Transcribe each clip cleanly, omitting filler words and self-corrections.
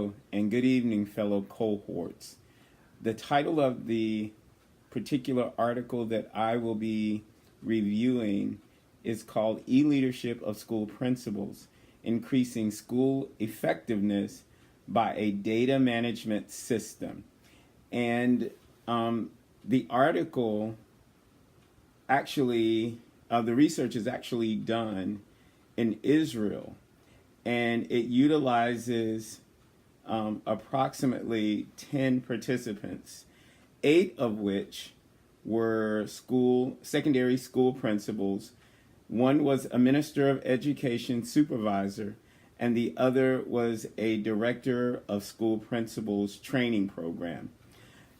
you, and good evening, fellow cohorts. The title of the particular article that I will be reviewing is called E-Leadership of School Principals, Increasing School Effectiveness by a Data Management System. And the article actually, the research is actually done in Israel, and it utilizes approximately 10 participants, 8 of which were secondary school principals. One was a minister of education supervisor, and the other was a director of school principals training program.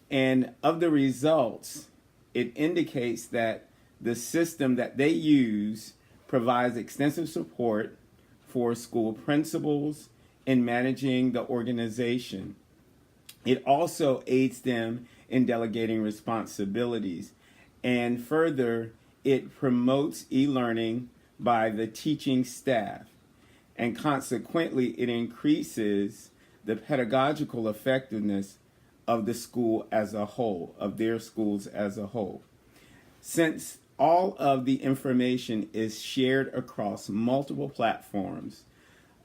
And of the results, it indicates that the system that they use provides extensive support for school principals in managing the organization. It also aids them in delegating responsibilities. And further, it promotes e-learning by the teaching staff. And consequently, it increases the pedagogical effectiveness of the school as a whole, of their schools as a whole. Since all of the information is shared across multiple platforms,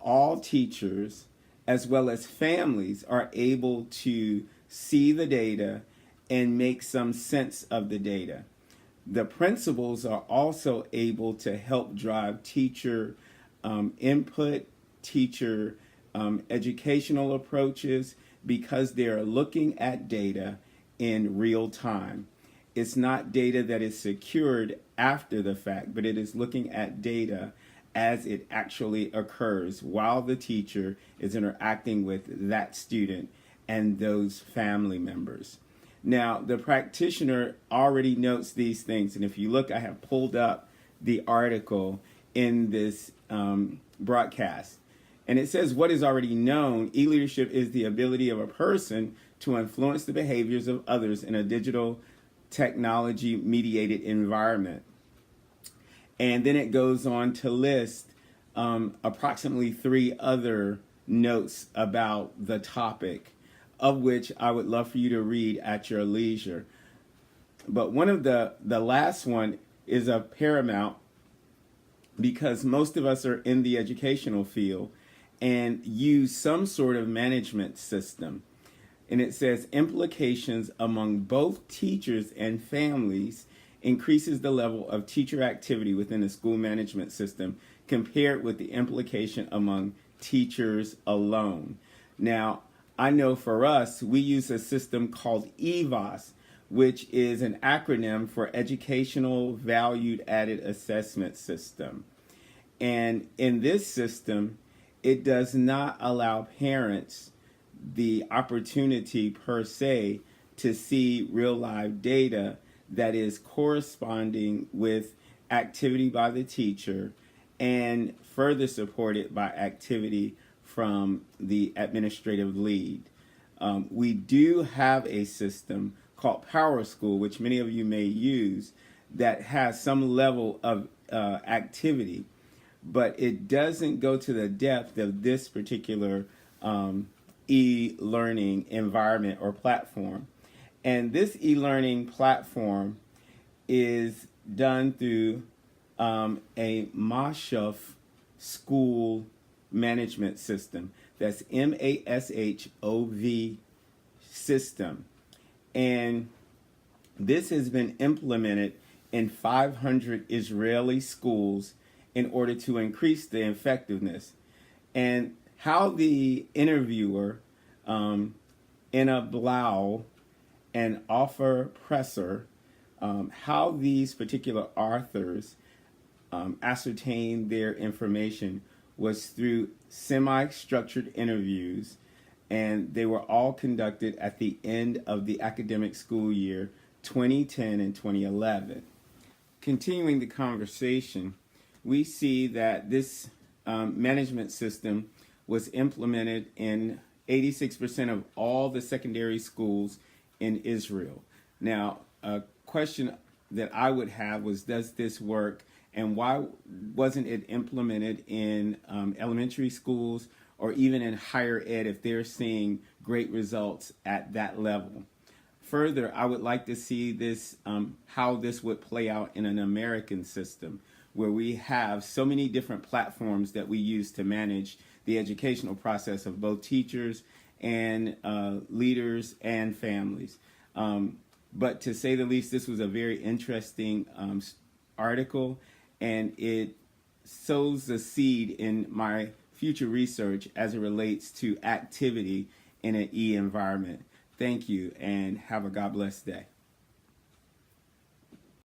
all teachers as well as families are able to see the data and make some sense of the data. The principals are also able to help drive teacher input, teacher educational approaches, because they're looking at data in real time. It's not data that is secured after the fact, but it is looking at data as it actually occurs while the teacher is interacting with that student and those family members. Now, the practitioner already notes these things, and if you look, I have pulled up the article in this broadcast. And it says, what is already known, e-leadership is the ability of a person to influence the behaviors of others in a digital technology-mediated environment. And then it goes on to list approximately 3 other notes about the topic, of which I would love for you to read at your leisure. But one of the last one is of paramount, because most of us are in the educational field and use some sort of management system. And it says implications among both teachers and families increases the level of teacher activity within the school management system compared with the implication among teachers alone. Now, I know for us, we use a system called EVAS, which is an acronym for Educational Valued Added Assessment System. And in this system, it does not allow parents the opportunity per se to see real live data that is corresponding with activity by the teacher and further supported by activity from the administrative lead. We do have a system called PowerSchool, which many of you may use, that has some level of activity, but it doesn't go to the depth of this particular e-learning environment or platform. And this e-learning platform is done through a Mashov school management system. That's MASHOV system. And this has been implemented in 500 Israeli schools in order to increase the effectiveness. And how the interviewer, Inna Blau and Ofer Presser, how these particular authors ascertained their information was through semi-structured interviews, and they were all conducted at the end of the academic school year 2010 and 2011. Continuing the conversation, we see that this management system was implemented in 86% of all the secondary schools in Israel. Now, a question that I would have was, does this work, and why wasn't it implemented in elementary schools or even in higher ed if they're seeing great results at that level. Further, I would like to see this, how this would play out in an American system where we have so many different platforms that we use to manage the educational process of both teachers and leaders and families. But to say the least, this was a very interesting article, and it sows a seed in my future research as it relates to activity in an E environment. Thank you, and have a God bless day.